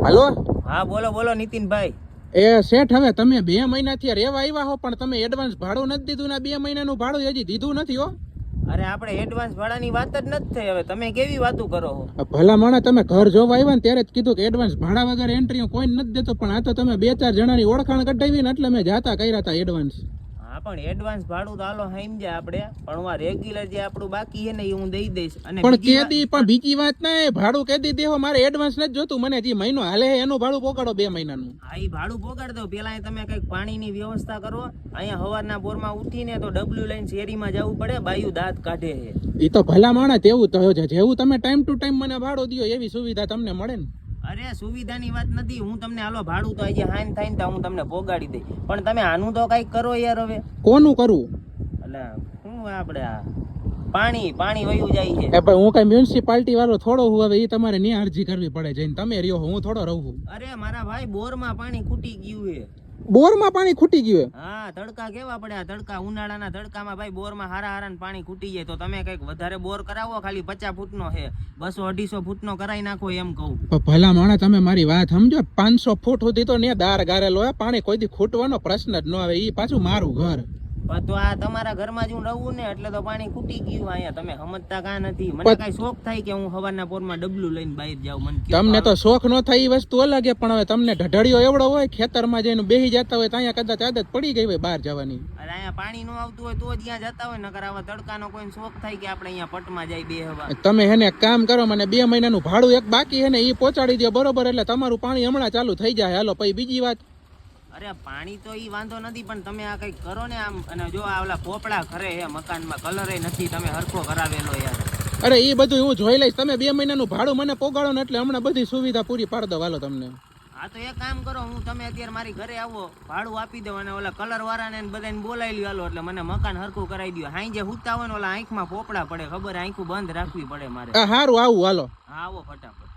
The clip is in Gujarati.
હાલો. હા બોલો બોલો નીતિનભાઈ. એ શેઠ, હવે તમે 2 મહિનાથી રહેવા આવ્યા હો, પણ તમે એડવાન્સ ભાડું નથી દીધું ને 2 મહિનાનું ભાડું હજી દીધું નથી હો. અરે આપણે એડવાન્સ ભાડાની વાત જ નથી થઈ. હવે તમે કેવી વાતો કરો છો? ભલા માણસ, તમે ઘર જોવા આવ્યા ને ત્યારે જ કીધું કે એડવાન્સ ભાડા વગર એન્ટ્રી કોઈ નથી દેતો, પણ આ તો તમે 2-4 જણાની ઓળખાણ કઢાવી ને એટલે મેં જાતા કર્યા હતા એડવાન્સ. હા પણ એડવાન્સ ભાડું તો હાલો સમજ્યા આપણે, પણ આ રેગ્યુલર જે આપણું બાકી છે ને એ હું દઈ દઈશ. અને પણ કેદી પણ બીજી વાત નહીં, ભાડું કેદી દેહો, મારે એડવાન્સ નથી જોતું, મને જે મહિનો હાલે એનું ભાડું પોકાડો 2 મહિનાનું. હા એ ભાડું પોકાડ દો. પેલા તમે કઈક પાણીની વ્યવસ્થા કરો. અહીંયા હવારના બોરમાં ઉઠીને તો ડબલ્યુ લઈને શેરીમાં જવું પડે, બાયું દાંત કાઢે છે. એ તો ભલા માણસ તેવું તો છે, જેવું તમે ટાઈમ ટુ ટાઈમ મને ભાડો દો એવી સુવિધા તમને મળે ને. અરે સુવિધાની વાત નથી, હું તમને હાલો ભાડું તો આજે હાઈન થાય ને હું તમને પોગાડી દઈ, પણ તમે આનું તો કઈક કરો યાર. હવે કોનું કરવું? એટલે શું આપણે આ પાણી વયું જાય છે. એ ભાઈ, હું કઈ મ્યુનિસિપાલિટી વાળો થોડો હું, હવે એ તમારે ની અરજી કરવી પડે જઈને, તમે રહ્યો હું થોડો રહું. અરે મારા ભાઈ, બોરમાં પાણી ખૂટી ગયું છે. બોરમાં પાણી ખૂટી ગયું? હા, તડકા કેવા પડ્યા, તડકા ઉનાળાના તડકામાં ભાઈ બોરમાં હારા પાણી ખૂટી જાય. તો તમે કઈક વધારે બોર કરાવો, ખાલી 50 ફૂટનો છે, 200-250 ફૂટનો કરાવી નાખો એમ કહું. ભલા માણસ, તમે મારી વાત સમજો. 500 ફૂટ સુધી તો ને દાર ગારેલો હોય, પાણી કોઈ દી ખૂટવાનો પ્રશ્ન જ ન આવે. એ પાછું મારું ઘર. તો આ તમારા ઘરમાં જ હું રહું ને, એટલે તો પાણી ખૂટી ગયું. અહીંયા તમે સમજતા કા નથી. મને કઈ શોખ થાય કે હું સવારના પોરમાં ડબલું લઈને બહાર જાઉં? મને તમને તો શોખ ન થાય એ વસ્તુ અલગ, પણ હવે તમને ઢઢળિયો એવડો હોય, ખેતરમાં જઈને બેસી જતા હોય તો અહીંયા કદાચ આદત પડી ગઈ હોય બહાર જવાની. અરે અહીંયા પાણી નું આવતું હોય તો જ્યાં જતા હોય, નકર આવા તડકાનો કોઈ શોખ થાય કે આપણે અહીંયા પટમાં જાય બે હવા. તમે હેને એક કામ કરો, મને 2 મહિનાનું ભાડું એક બાકી હે ને એ પહોંચાડી દો, બરોબર? એટલે તમારું પાણી હમણાં ચાલુ થઈ જાય. હાલો, પછી બીજી વાત. અરે પાણી તો ઈ વાંધો નથી, પણ તમે આ કઈક કરો ને આમ. અને જો આ ઓલા પોપડા ખરે હે મકાનમાં, કલર નથી તમે હરખો કરાવેલો યાર. અરે એ બધું હું જોઈ લઈશ. તમે 2 મહિનાનું ભાડું મને પોગાડો ને એટલે હમણાં બધી સુવિધા પૂરી પાડી દો. હાલો તમને. હા તો એક કામ કરો, તમે અત્યારે મારી ઘરે આવો, ભાડું આપી દો, અને ઓલા કલર વાળાને બધાને બોલાવી લ્યો હાલો, એટલે મને મકાન હરખું કરાવી દો. હાઈ જે હુતા હોય ને ઓલા આંખમાં પોપડા પડે, ખબર આંખું બંધ રાખવી પડે મારે. સારું, આવું હાલો. હા આવો ફટાફટ.